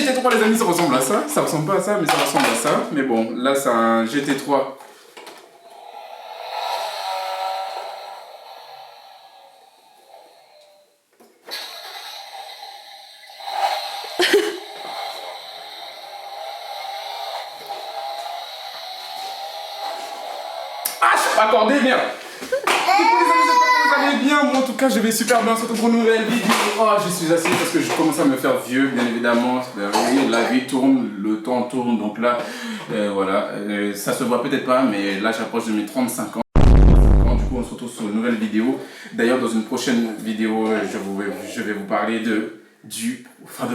GT3 les amis, ça ressemble à ça. Ça ressemble pas à ça, mais ça ressemble à ça. Mais bon, là c'est un GT3. Ah, je suis pas accordé, merde. Du coup, les amis, j'espère que vous allez bien. Moi, en tout cas, je vais super bien. Surtout pour une nouvelle vidéo. Oh, je suis assis parce que je commence à me faire vieux, bien évidemment. La vie tourne, le temps tourne. Donc là, voilà. Ça se voit peut-être pas, mais là, j'approche de mes 35 ans. Du coup, on se retrouve sur une nouvelle vidéo. D'ailleurs, dans une prochaine vidéo, je vais vous parler de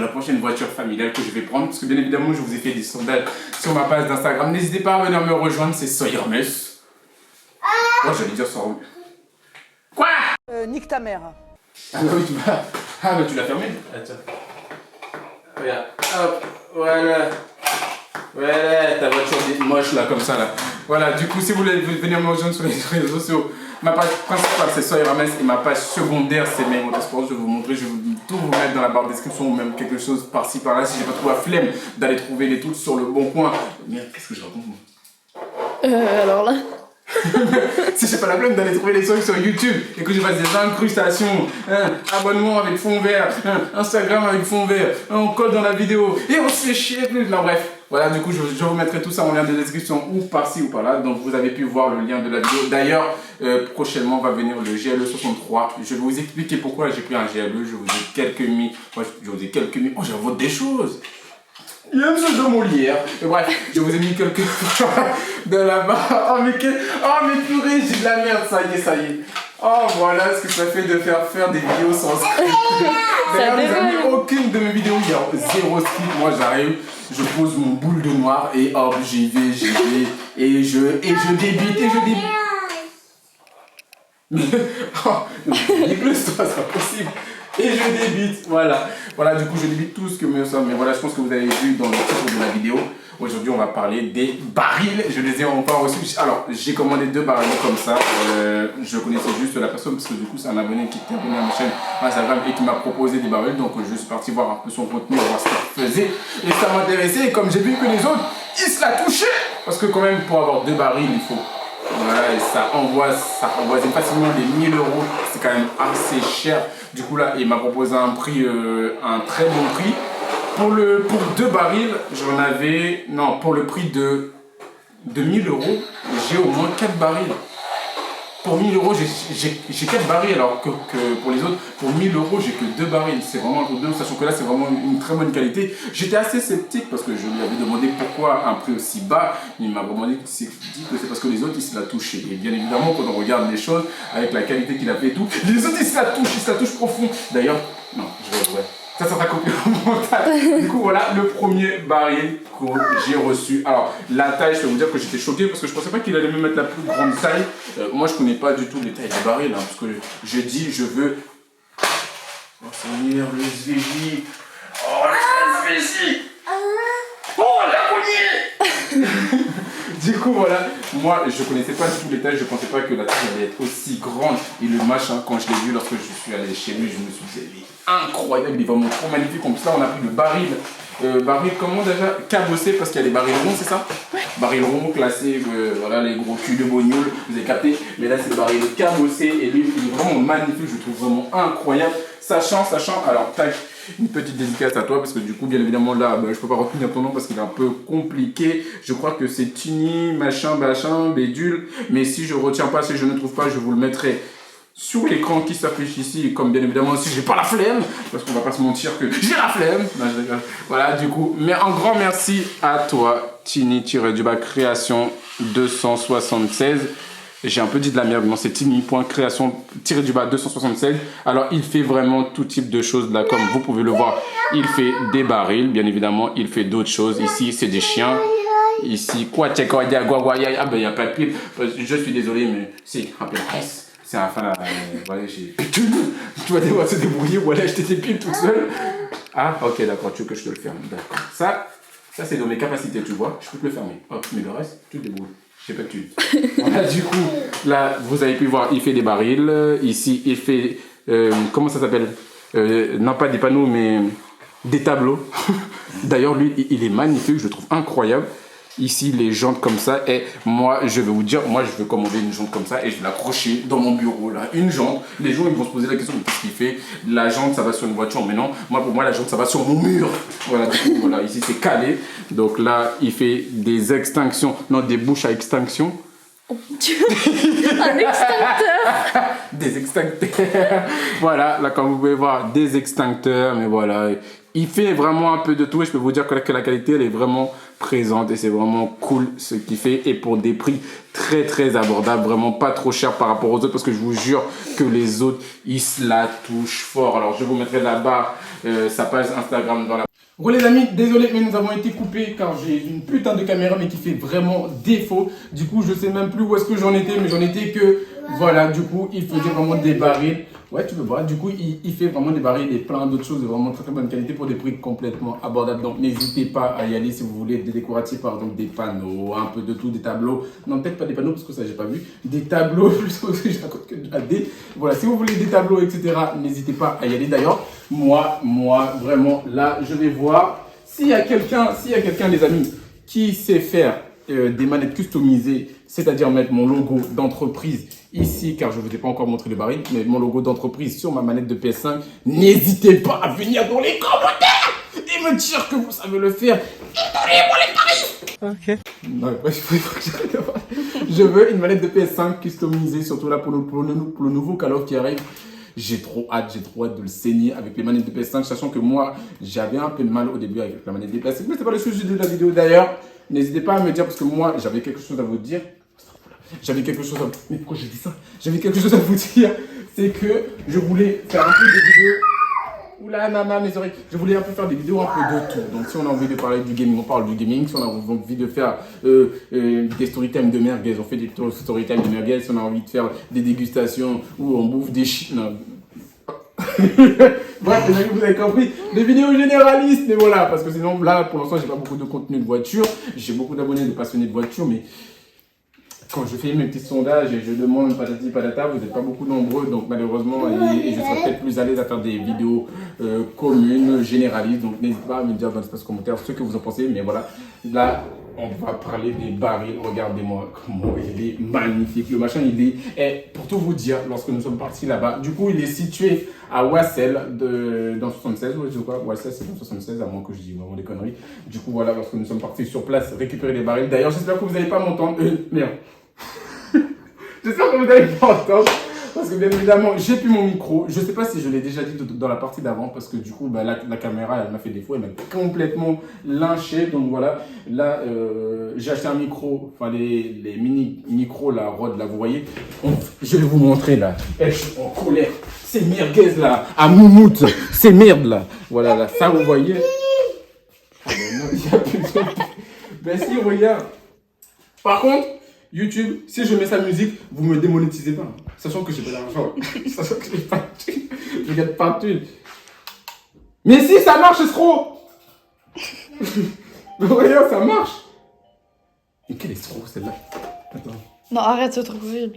la prochaine voiture familiale que je vais prendre. Parce que bien évidemment, je vous ai fait des sondages sur ma page d'Instagram. N'hésitez pas à venir me rejoindre, c'est Soyermes. Moi, j'allais dire sur... Quoi? Nique ta mère. Ah bah oui, tu l'as fermé. Attends. Regarde. Hop, voilà. Voilà, ta voiture est moche là, comme ça là. Voilà, du coup, si vous voulez venir me rejoindre sur les réseaux sociaux, ma page principale c'est Soyermes et ma page secondaire c'est May Motorsport. Je vais vous montrer, je vais tout vous mettre dans la barre de description ou même quelque chose par-ci par-là si j'ai pas trop la flemme d'aller trouver les trucs sur le bon coin. Merde, qu'est-ce que je raconte moi? Alors là. Si j'ai pas la flemme d'aller trouver les trucs sur YouTube et que je fasse des incrustations, abonnement avec fond vert, Instagram avec fond vert, on colle dans la vidéo et on se fait chier plus. Non bref, voilà, du coup je vous mettrai tout ça en lien de description ou par-ci ou par-là. Donc vous avez pu voir le lien de la vidéo. D'ailleurs, prochainement va venir le GLE 63. Je vais vous expliquer pourquoi j'ai pris un GLE. Je vous ai quelques mis. Oh, j'invente des choses. Il y a ce jeu Molière. Mais bref, je vous ai mis quelques de là-bas. Oh mais purée, j'ai de la merde, ça y est. Oh voilà ce que ça fait de faire des vidéos sans script. D'ailleurs les amis, aucune de mes vidéos, il y a zéro script. Moi j'arrive, je pose mon boule de noir et hop, j'y vais. Et je débite. Mais, oh, plus toi, c'est pas possible. Et je débite, voilà, du coup je débite tout ce que me semble. Mais voilà, je pense que vous avez vu dans le titre de la vidéo. Aujourd'hui on va parler des barils. Je les ai encore reçus. Alors j'ai commandé 2 barils comme ça. Je connaissais juste la personne parce que du coup c'est un abonné qui était abonné à ma chaîne Instagram et qui m'a proposé des barils. Donc je suis parti voir un peu son contenu, voir ce qu'il faisait. Et ça m'intéressait. Et comme j'ai vu que les autres, ils se la touchaient. Parce que quand même pour avoir 2 barils, il faut... Voilà, et ça envoie facilement les 1000 €. C'est quand même assez cher. Du coup là, il m'a proposé un prix, un très bon prix. Pour 2 barils, j'en avais... Non, pour le prix de 1000 €, j'ai au moins 4 barils. Pour 1000 €, j'ai 4 barils, alors que pour les autres, pour 1000 €, j'ai que 2 barils. C'est vraiment un deux, sachant que là, c'est vraiment une très bonne qualité. J'étais assez sceptique parce que je lui avais demandé pourquoi un prix aussi bas. Il m'a vraiment dit que c'est parce que les autres, ils se la touchaient. Et bien évidemment, quand on regarde les choses, avec la qualité qu'il a fait et tout, les autres, ils se la touchent profond. D'ailleurs, non, je vais... Ouais. Ça sera copié au montage. Du coup, voilà le premier baril que j'ai reçu. Alors, la taille, je peux vous dire que j'étais choqué parce que je pensais pas qu'il allait me mettre la plus grande taille. Moi, je connais pas du tout les tailles des barils, hein, parce que je dis, je veux... Oh, Seigneur, le SVJ. Oh, le SVJ. Oh, la poignée. Du coup, voilà, moi je connaissais pas du tout les tailles, je pensais pas que la taille allait être aussi grande. Et le machin, quand je l'ai vu lorsque je suis allé chez lui, je me suis dit, il est incroyable, il est vraiment trop magnifique. Comme ça, on a pris le baril. Baril, comment déjà? Cabossé, parce qu'il y a des barils ronds, c'est ça? Baril rond, classé, voilà, les gros culs de bognoule, vous avez capté. Mais là, c'est le baril cabossé, et lui, il est vraiment magnifique, je le trouve vraiment incroyable. Sachant, alors, tac. Une petite dédicace à toi parce que du coup bien évidemment là je peux pas retenir ton nom parce qu'il est un peu compliqué. Je crois que c'est Tini machin bédule, mais si je retiens pas, si je ne trouve pas, je vous le mettrai sur l'écran qui s'affiche ici. Comme bien évidemment si j'ai pas la flemme, parce qu'on va pas se mentir que j'ai la flemme. Non, je rigole. Voilà, du coup, mais un grand merci à toi Tini-du-bas création 276. J'ai un peu dit de la merde, non, c'est Tini.création-du-bas 276. Alors, il fait vraiment tout type de choses, là, comme vous pouvez le voir. Il fait des barils, bien évidemment. Il fait d'autres choses. Ici, c'est des chiens. Ici, quoi, ah ben, il n'y a pas de pile. Je suis désolé, mais si, un peu de presse. C'est un fan, voilà, j'ai... Tu vas devoir se débrouiller, voilà, acheter tes piles toute seule. Ah, ok, d'accord, tu veux que je te le ferme. D'accord. Ça c'est dans mes capacités, tu vois. Je peux te le fermer. Hop, mais le reste, tu te débrouilles. J'ai pas de thunes. Voilà, du coup, là, vous avez pu voir, il fait des barils. Ici, il fait... comment ça s'appelle? Non, pas des panneaux, mais... des tableaux. D'ailleurs, lui, il est magnifique, je le trouve incroyable. Ici, les jantes comme ça. Et moi, je vais vous dire, moi, je vais commander une jante comme ça et je vais l'accrocher dans mon bureau, là. Une jante. Les gens, ils vont se poser la question, mais qu'est-ce qu'il fait? La jante, ça va sur une voiture. Mais non, moi, pour moi, la jante, ça va sur mon mur. Voilà, du coup, voilà, ici, c'est calé. Donc là, il fait des extinctions. Non, des bouches à extinction. Oh mon Dieu. Un extincteur. Des extincteurs. Voilà, là, comme vous pouvez voir, des extincteurs. Mais voilà, il fait vraiment un peu de tout. Et je peux vous dire que la qualité, elle est vraiment présente. Et c'est vraiment cool ce qu'il fait. Et pour des prix très, très abordables. Vraiment pas trop cher par rapport aux autres. Parce que je vous jure que les autres, ils se la touchent fort. Alors, je vous mettrai là-bas sa page Instagram dans la... Bon les amis, désolé mais nous avons été coupés car j'ai une putain de caméra mais qui fait vraiment défaut. Du coup je sais même plus où est-ce que j'en étais, mais j'en étais que voilà, du coup il faisait vraiment des barils. Ouais tu peux voir, du coup il fait vraiment des barils et plein d'autres choses de vraiment très très bonne qualité pour des prix complètement abordables. Donc n'hésitez pas à y aller si vous voulez des décoratifs, par exemple des panneaux, un peu de tout, des tableaux. Non peut-être pas des panneaux parce que ça j'ai pas vu. Des tableaux, plus que je raconte que des... Voilà, si vous voulez des tableaux etc, n'hésitez pas à y aller. D'ailleurs moi vraiment là je vais voir s'il y a quelqu'un les amis qui sait faire des manettes customisées, c'est-à-dire mettre mon logo d'entreprise ici, car je ne vous ai pas encore montré le baril, mais mon logo d'entreprise sur ma manette de PS5, n'hésitez pas à venir dans les commentaires et me dire que vous savez le faire et donnez-moi les tarifs. Ok. Non, je veux une manette de PS5 customisée, surtout là pour le nouveau Call of qui arrive. J'ai trop hâte de le saigner avec les manettes de PS5, sachant que moi, j'avais un peu de mal au début avec la manette de PS5, mais c'est pas le sujet de la vidéo d'ailleurs. N'hésitez pas à me dire, parce que moi, j'avais quelque chose à vous dire. J'avais quelque chose à vous... Mais pourquoi j'ai dit ça? J'avais quelque chose à vous dire, c'est que je voulais faire un peu de vidéos... Oula, nana, mes oreilles. Je voulais un peu faire des vidéos un peu de tout. Donc, si on a envie de parler du gaming, on parle du gaming. Si on a envie de faire des storytime de merguez, on fait des storytime de merguez. Si on a envie de faire des dégustations où on bouffe des non. Bref, vous avez compris. Des vidéos généralistes, mais voilà. Parce que sinon, là, pour l'instant, j'ai pas beaucoup de contenu de voiture. J'ai beaucoup d'abonnés de passionnés de voiture, mais... Quand je fais mes petits sondages et je demande patati patata, vous n'êtes pas beaucoup nombreux, donc malheureusement, et je serai peut-être plus à l'aise à faire des vidéos communes, généralistes. Donc n'hésitez pas à me dire dans l'espace commentaire ce que vous en pensez. Mais voilà, là, on va parler des barils. Regardez-moi comment il est magnifique. Le machin, il est... Et pour tout vous dire, lorsque nous sommes partis là-bas, du coup, il est situé à Wassel, dans 76, ouais, je crois. Wassel, c'est dans 76, à moins que je dise vraiment des conneries. Du coup, voilà, lorsque nous sommes partis sur place, récupérer les barils. D'ailleurs, j'espère que vous n'allez pas m'entendre. Merde. J'espère que vous n'allez pas entendre. Parce que bien évidemment, j'ai plus mon micro. Je ne sais pas si je l'ai déjà dit dans la partie d'avant. Parce que du coup, bah, la caméra, elle m'a fait défaut. Elle m'a complètement lynché. Donc voilà, là, j'ai acheté un micro. Enfin, les mini micros, la Rode, là, vous voyez. Je vais vous montrer là. Je suis en colère. C'est merguez là. À moumoute. C'est merde là. Voilà, là, ça vous voyez. Ah, non, il n'y a plus de... Ben si, regarde. Par contre, YouTube, si je mets sa musique, vous me démonétisez pas. Sachant que j'ai pas d'argent. Sachant que j'ai pas de thunes. Je gagne pas de thunes. Mais si, ça marche, escroc. Mais regarde, ça marche. Mais quel escroc, celle-là? Attends. Non, arrête, c'est trop horrible.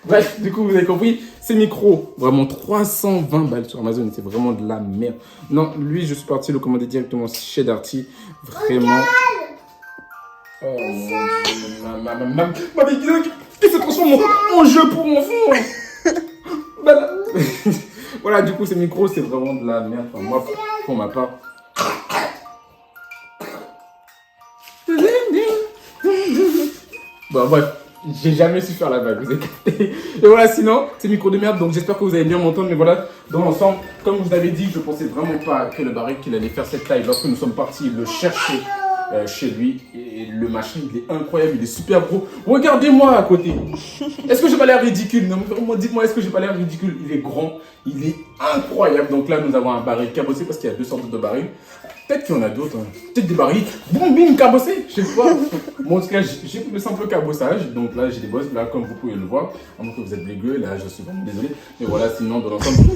Bref, du coup, vous avez compris, ces micros, vraiment 320 balles sur Amazon, c'est vraiment de la merde. Non, lui, je suis parti le commander directement chez Darty. Vraiment. Oh mon Dieu, ma vidéo qui se transforme en jeu pour mon fond. Voilà, du coup, ces micros, c'est vraiment de la merde. Enfin, moi, pour ma part. Bon, bref. J'ai jamais su faire la vague, vous avez capté. Et voilà, sinon, c'est micro de merde, donc j'espère que vous allez bien m'entendre. Mais voilà, dans l'ensemble, comme je vous avais dit, je pensais vraiment pas que le baril qu'il allait faire cette taille. Lorsque nous sommes partis le chercher chez lui, et le machin, il est incroyable, il est super gros. Regardez-moi à côté. Est-ce que j'ai pas l'air ridicule? Non, mais dites-moi, est-ce que j'ai pas l'air ridicule? Il est grand, il est incroyable. Donc là, nous avons un baril cabossé parce qu'il y a deux sortes de barils. Peut-être qu'il y en a d'autres, hein. Peut-être des barils bombines cabossés, je sais pas. Moi en tout cas, j'ai le simple cabossage, donc là j'ai des bosses, là comme vous pouvez le voir. À moins que vous êtes dégueu, là je suis vraiment désolé. Mais voilà, sinon dans l'ensemble,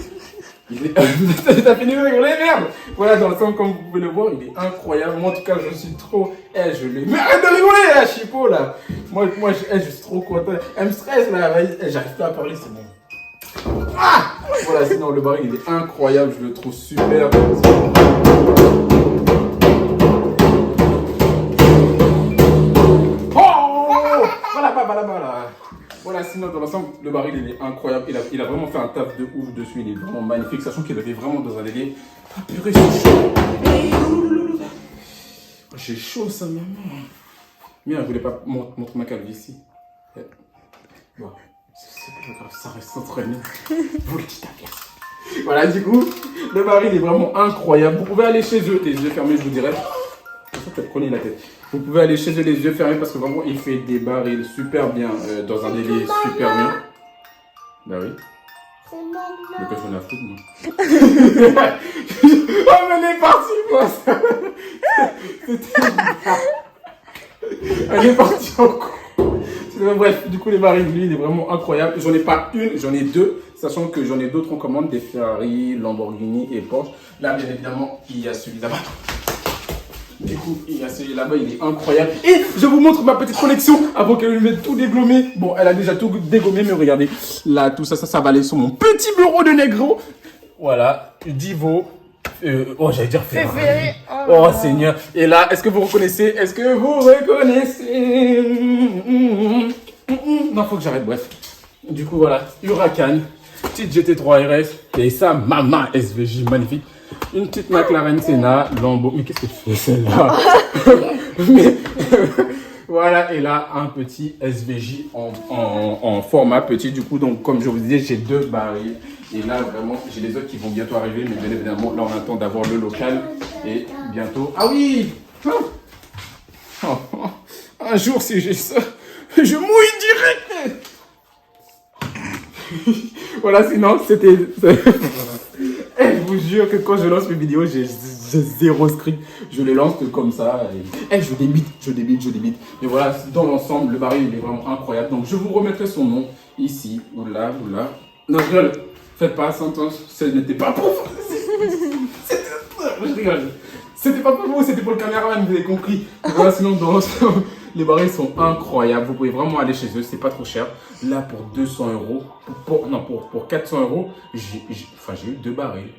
il est... T'as fini de rigoler, merde. Voilà, dans l'ensemble, comme vous pouvez le voir, il est incroyable. Moi en tout cas, je suis trop... je l'ai... Mais arrête de rigoler là, Chipo là. Moi je suis trop content. Elle me stresse là, j'arrive pas à parler, c'est bon. Ah voilà, sinon le baril il est incroyable, je le trouve super. Oh voilà, voilà. Voilà, sinon dans l'ensemble, le baril il est incroyable. Il a vraiment fait un taf de ouf dessus, il est vraiment magnifique, sachant qu'il avait vraiment dans un délai. Ah purée, c'est chaud. J'ai chaud ça, maman. Merde, je voulais pas montrer ma calvitie. Bon, c'est pas grave, ça reste entre nous. Vous le dites à personne. Voilà, du coup, le baril est vraiment incroyable. Vous pouvez aller chez eux, les yeux fermés, je vous dirais. Prenez la tête. Vous pouvez aller chez eux les yeux fermés parce que vraiment il fait des barils super bien dans un délai super bien. Bah oui. Mais que je m'en fous moi. Oh mais elle est partie moi. Elle est partie en cours. Bref, du coup les barils lui il est vraiment incroyable. J'en ai pas une, j'en ai deux. Sachant que j'en ai d'autres en commande, des Ferrari, Lamborghini et Porsche. Là bien évidemment il y a celui là-bas. Du coup, il y a celui là-bas, il est incroyable. Et je vous montre ma petite collection avant qu'elle me mette tout dégommé. Bon, elle a déjà tout dégommé, mais regardez. Là, tout ça, ça va aller sur mon petit bureau de négro. Voilà, Divo. Oh, j'allais dire Ferrari. Oh, Seigneur. Et là, est-ce que vous reconnaissez? Est-ce que vous reconnaissez? Non, faut que j'arrête, bref. Du coup, voilà, Huracan, petite GT3 RS. Et ça, maman SVJ, magnifique. Une petite McLaren Senna, Lambo. Mais qu'est-ce que tu fais celle-là? Mais voilà, et là, un petit SVJ en format petit. Du coup, donc, comme je vous disais, j'ai deux barils. Et là, vraiment, j'ai les autres qui vont bientôt arriver. Mais bien évidemment, là, on attend d'avoir le local. Et bientôt. Ah oui! Un jour, si j'ai ça, je mouille direct! Voilà, sinon, c'était. Je vous jure que quand je lance mes vidéos, j'ai zéro script. Je les lance comme ça. Et je débite. Et voilà, dans l'ensemble, le baril il est vraiment incroyable. Donc je vous remettrai son nom ici, ou là. Non, je rigole. Faites pas sentence. Ce n'était pas pour vous. Je rigole. C'était pas pour vous, c'était pour le caméraman, vous avez compris. Et voilà, sinon, dans l'ensemble, les barils sont incroyables. Vous pouvez vraiment aller chez eux, c'est pas trop cher. Là, pour 200 euros, pour 400 euros, j'ai eu deux barils.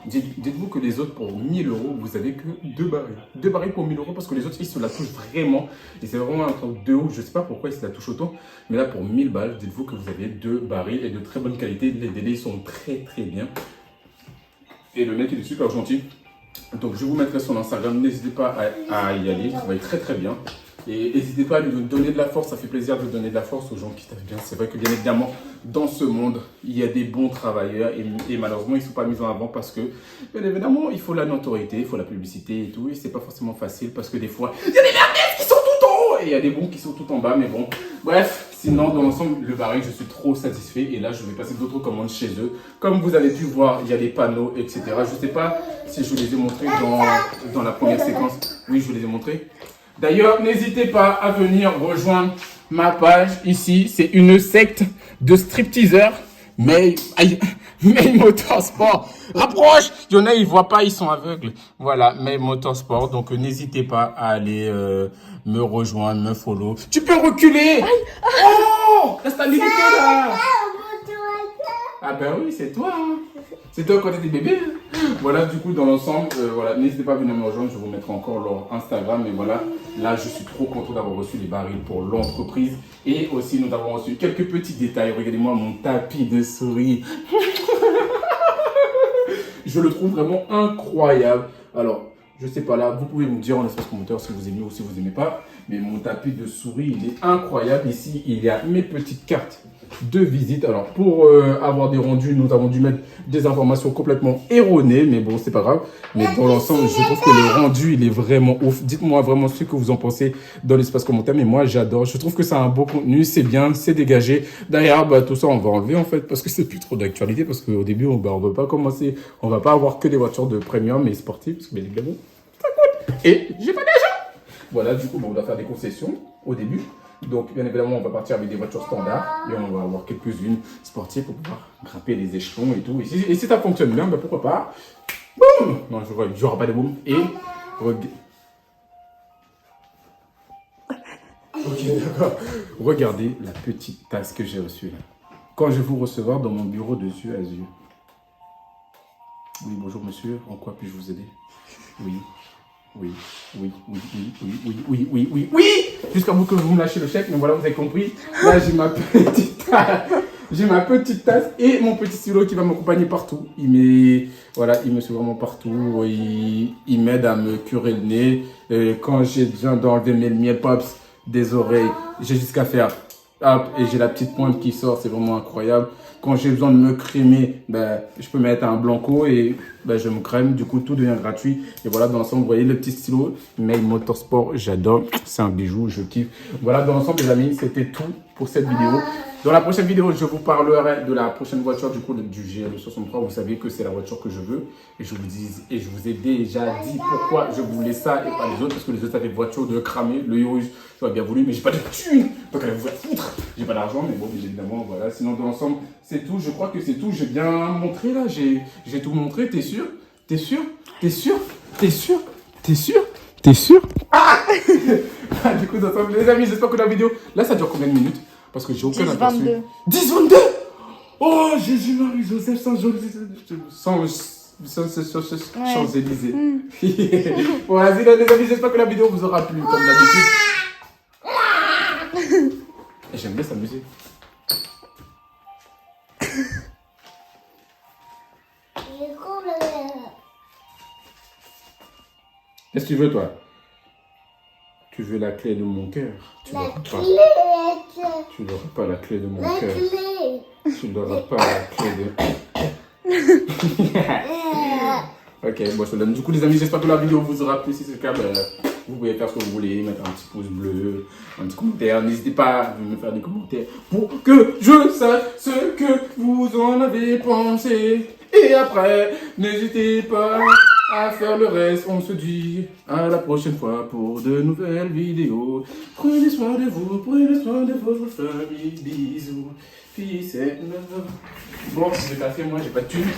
Dites-vous que les autres, pour 1000 euros, vous avez que deux barils. Deux barils pour 1000 euros parce que les autres, ils se la touchent vraiment. Et c'est vraiment un truc de ouf. Je sais pas pourquoi ils se la touchent autant. Mais là, pour 1000 balles, dites-vous que vous avez deux barils et de très bonne qualité. Les délais sont très bien. Et le mec, il est super gentil. Donc je vous mettrai son Instagram, n'hésitez pas à y aller, il travaille très bien. Et n'hésitez pas à lui donner de la force, ça fait plaisir de donner de la force aux gens qui taffent bien. C'est vrai que bien évidemment, dans ce monde, il y a des bons travailleurs et malheureusement, ils ne sont pas mis en avant parce que, bien évidemment, il faut la notoriété, il faut la publicité et tout. Et c'est pas forcément facile parce que des fois, il y a des merdes qui sont tout en haut et il y a des bons qui sont tout en bas, mais bon. Bref, sinon, dans l'ensemble, le baril, je suis trop satisfait. Et là, je vais passer d'autres commandes chez eux. Comme vous avez pu voir, il y a des panneaux, etc. Je ne sais pas si je vous les ai montrés dans la première séquence. Oui, je vous les ai montrés. D'ailleurs, n'hésitez pas à venir rejoindre ma page ici. C'est une secte de stripteaseurs. Mais Motorsport. Rapproche! Il y en a, ils ne voient pas, ils sont aveugles. Voilà, mais Motorsport. Donc, n'hésitez pas à aller me rejoindre, me follow. Tu peux reculer! Oh! La stabilité là! Ah ben oui, c'est toi. Hein. C'est toi quand t'étais bébé. Hein. Voilà, du coup, dans l'ensemble, voilà, n'hésitez pas à venir me rejoindre. Je vous mettrai encore leur Instagram. Et voilà, là, je suis trop content d'avoir reçu les barils pour l'entreprise. Et aussi, nous avons reçu quelques petits détails. Regardez-moi mon tapis de souris. Je le trouve vraiment incroyable. Alors, je sais pas là, vous pouvez me dire en espace commentaire si vous aimez ou si vous aimez pas. Mais mon tapis de souris, il est incroyable. Ici, il y a mes petites cartes de visite. Alors, pour avoir des rendus, nous avons dû mettre des informations complètement erronées. Mais bon, c'est pas grave. Mais dans l'ensemble, je trouve que le rendu, il est vraiment ouf. Dites-moi vraiment ce que vous en pensez dans l'espace commentaire. Mais moi, j'adore. Je trouve que c'est un beau contenu. C'est bien, c'est dégagé. D'ailleurs, bah, tout ça, on va enlever en fait. Parce que c'est plus trop d'actualité. Parce qu'au début, on ne veut pas commencer. On va pas avoir que des voitures de premium et sportives. Parce que bien évidemment, ça coûte. Et j'ai pas d'argent. Voilà, du coup, on doit faire des concessions au début. Donc, bien évidemment, on va partir avec des voitures standards et on va avoir quelques-unes sportives pour pouvoir grimper les échelons et tout. Et si ça fonctionne bien, ben pourquoi pas. Boum! Non, je n'aurai pas de boum. Et ok, d'accord. Regardez la petite tasse que j'ai reçue là. quand je vais vous recevoir dans mon bureau de yeux à yeux. Oui, bonjour monsieur, en quoi puis-je vous aider? Oui, oui, oui, oui, oui, oui, oui, oui, oui, oui, oui. Jusqu'à vous que vous me lâchez le chèque, mais voilà, vous avez compris. Là, j'ai ma petite tasse. J'ai ma petite tasse et mon petit stylo qui va m'accompagner partout. Voilà, il me suit vraiment partout. Il m'aide à me curer le nez. Quand j'ai besoin d'enlever mes miel pops des oreilles, j'ai jusqu'à faire hop et j'ai la petite pointe qui sort. C'est vraiment incroyable. Quand j'ai besoin de me crémer, ben, je peux mettre un blanco et ben, je me crème. Du coup, tout devient gratuit. Et voilà, dans l'ensemble, vous voyez le petit stylo. Mail Motorsport, j'adore. C'est un bijou, je kiffe. Voilà, dans l'ensemble, les amis, c'était tout pour cette vidéo. Dans la prochaine vidéo, je vous parlerai de la prochaine voiture, du coup, du GL63. Vous savez que c'est la voiture que je veux. Et je vous ai déjà dit pourquoi je voulais ça et pas les autres. Parce que les autres avaient voiture de cramer. Le Urus, j'aurais bien voulu, mais j'ai pas de thunes. Donc, allez vous faire foutre. J'ai pas d'argent, mais bon, évidemment, voilà. Sinon, dans l'ensemble, c'est tout. Je crois que c'est tout. J'ai bien montré, là. J'ai tout montré. T'es sûr? T'es sûr? T'es sûr? T'es sûr? T'es sûr? T'es sûr? Ah du coup, dans l'ensemble, les amis, j'espère que la vidéo... Là, ça dure combien de minutes? Parce que j'ai aucun aperçu. 10-22. 10-22. Oh, Jésus-Marie-Joseph, Champs-Élysées. Bon, vas-y, les amis, j'espère que la vidéo vous aura plu, comme d'habitude. Et j'aime bien s'amuser. Qu'est-ce que tu veux, toi? Tu veux la clé de mon cœur? Tu n'auras pas la clé de mon cœur. Tu n'auras pas la clé de... Ok, bon, je te donne. Du coup, les amis, j'espère que la vidéo vous aura plu. Si c'est le cas, ben, vous pouvez faire ce que vous voulez, mettre un petit pouce bleu, un petit commentaire. N'hésitez pas à me faire des commentaires pour que je sache ce que vous en avez pensé. Et après, n'hésitez pas à faire le reste. On se dit à la prochaine fois pour de nouvelles vidéos. Prenez soin de vous, prenez soin de votre famille. Bisous. Peace and love. Bon, si je t'ai fait, moi j'ai pas de thune.